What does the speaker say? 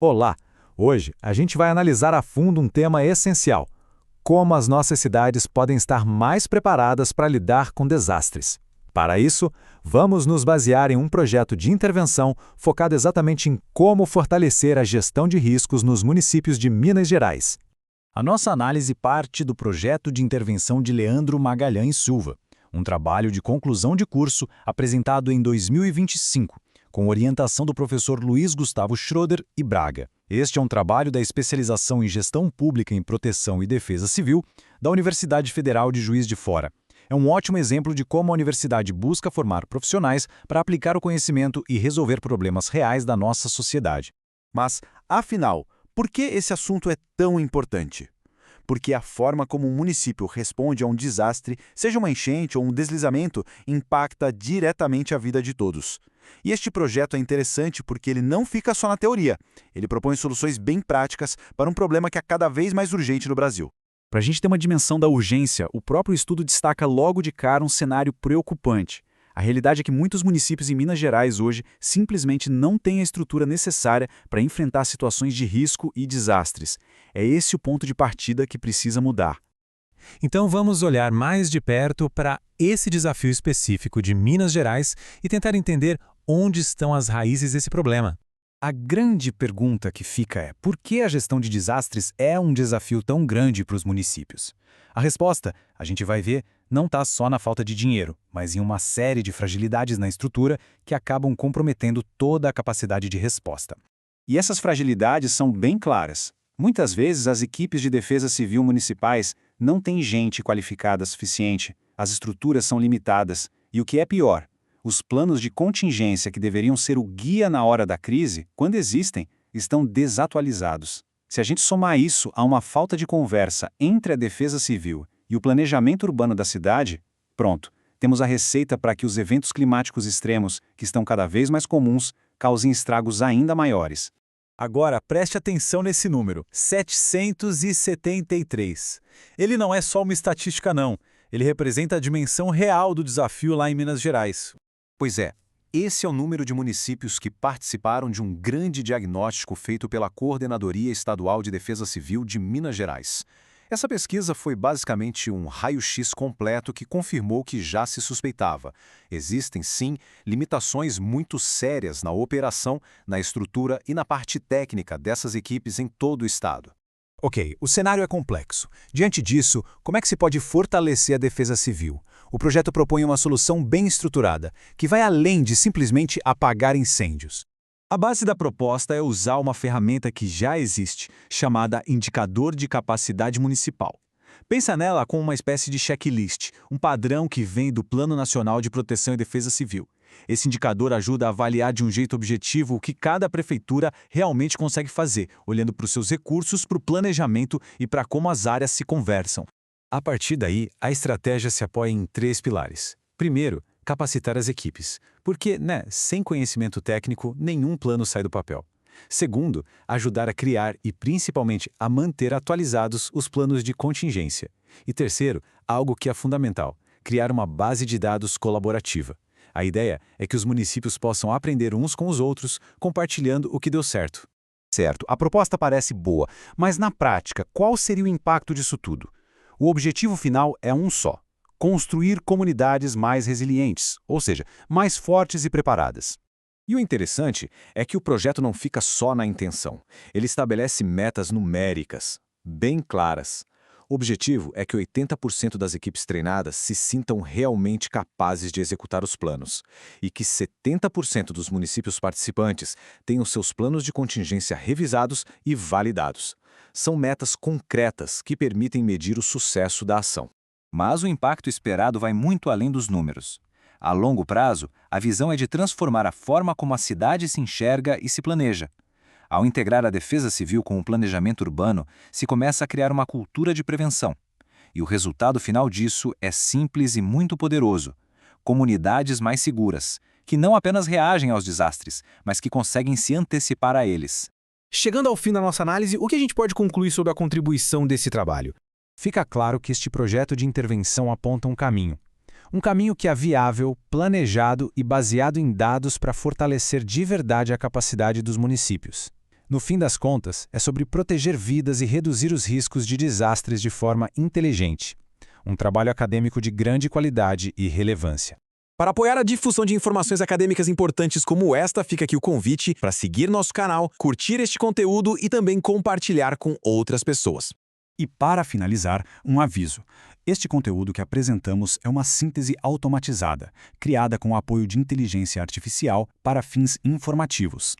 Olá! Hoje a gente vai analisar a fundo um tema essencial: como as nossas cidades podem estar mais preparadas para lidar com desastres. Para isso, vamos nos basear em um projeto de intervenção focado exatamente em como fortalecer a gestão de riscos nos municípios de Minas Gerais. A nossa análise parte do projeto de intervenção de Leandro Magalhães Silva, um trabalho de conclusão de curso apresentado em 2025, com orientação do professor Luiz Gustavo Schroeder e Braga. Este é um trabalho da especialização em Gestão Pública em Proteção e Defesa Civil da Universidade Federal de Juiz de Fora. É um ótimo exemplo de como a universidade busca formar profissionais para aplicar o conhecimento e resolver problemas reais da nossa sociedade. Mas, afinal, por que esse assunto é tão importante? Porque a forma como um município responde a um desastre, seja uma enchente ou um deslizamento, impacta diretamente a vida de todos. E este projeto é interessante porque ele não fica só na teoria. Ele propõe soluções bem práticas para um problema que é cada vez mais urgente no Brasil. Para a gente ter uma dimensão da urgência, o próprio estudo destaca logo de cara um cenário preocupante. A realidade é que muitos municípios em Minas Gerais hoje simplesmente não têm a estrutura necessária para enfrentar situações de risco e desastres. É esse o ponto de partida que precisa mudar. Então vamos olhar mais de perto para esse desafio específico de Minas Gerais e tentar entender onde estão as raízes desse problema. A grande pergunta que fica é: por que a gestão de desastres é um desafio tão grande para os municípios? A resposta, a gente vai ver, não está só na falta de dinheiro, mas em uma série de fragilidades na estrutura que acabam comprometendo toda a capacidade de resposta. E essas fragilidades são bem claras. Muitas vezes as equipes de defesa civil municipais não têm gente qualificada suficiente, as estruturas são limitadas e, o que é pior, os planos de contingência que deveriam ser o guia na hora da crise, quando existem, estão desatualizados. Se a gente somar isso a uma falta de conversa entre a defesa civil e o planejamento urbano da cidade, pronto, temos a receita para que os eventos climáticos extremos, que estão cada vez mais comuns, causem estragos ainda maiores. Agora, preste atenção nesse número, 773. Ele não é só uma estatística não, ele representa a dimensão real do desafio lá em Minas Gerais. Pois é, esse é o número de municípios que participaram de um grande diagnóstico feito pela Coordenadoria Estadual de Defesa Civil de Minas Gerais. Essa pesquisa foi basicamente um raio-x completo que confirmou que já se suspeitava. Existem, sim, limitações muito sérias na operação, na estrutura e na parte técnica dessas equipes em todo o estado. Ok, o cenário é complexo. Diante disso, como é que se pode fortalecer a defesa civil? O projeto propõe uma solução bem estruturada, que vai além de simplesmente apagar incêndios. A base da proposta é usar uma ferramenta que já existe, chamada Indicador de Capacidade Municipal. Pensa nela como uma espécie de checklist, um padrão que vem do Plano Nacional de Proteção e Defesa Civil. Esse indicador ajuda a avaliar de um jeito objetivo o que cada prefeitura realmente consegue fazer, olhando para os seus recursos, para o planejamento e para como as áreas se conversam. A partir daí, a estratégia se apoia em 3 pilares. Primeiro, capacitar as equipes, porque, sem conhecimento técnico, nenhum plano sai do papel. Segundo, ajudar a criar e, principalmente, a manter atualizados os planos de contingência. E terceiro, algo que é fundamental, criar uma base de dados colaborativa. A ideia é que os municípios possam aprender uns com os outros, compartilhando o que deu certo. Certo, a proposta parece boa, mas na prática, qual seria o impacto disso tudo? O objetivo final é um só: construir comunidades mais resilientes, ou seja, mais fortes e preparadas. E o interessante é que o projeto não fica só na intenção. Ele estabelece metas numéricas, bem claras. O objetivo é que 80% das equipes treinadas se sintam realmente capazes de executar os planos e que 70% dos municípios participantes tenham seus planos de contingência revisados e validados. São metas concretas que permitem medir o sucesso da ação. Mas o impacto esperado vai muito além dos números. A longo prazo, a visão é de transformar a forma como a cidade se enxerga e se planeja. Ao integrar a defesa civil com o planejamento urbano, se começa a criar uma cultura de prevenção. E o resultado final disso é simples e muito poderoso: comunidades mais seguras, que não apenas reagem aos desastres, mas que conseguem se antecipar a eles. Chegando ao fim da nossa análise, o que a gente pode concluir sobre a contribuição desse trabalho? Fica claro que este projeto de intervenção aponta um caminho. Um caminho que é viável, planejado e baseado em dados para fortalecer de verdade a capacidade dos municípios. No fim das contas, é sobre proteger vidas e reduzir os riscos de desastres de forma inteligente. Um trabalho acadêmico de grande qualidade e relevância. Para apoiar a difusão de informações acadêmicas importantes como esta, fica aqui o convite para seguir nosso canal, curtir este conteúdo e também compartilhar com outras pessoas. E para finalizar, um aviso. Este conteúdo que apresentamos é uma síntese automatizada, criada com o apoio de inteligência artificial para fins informativos.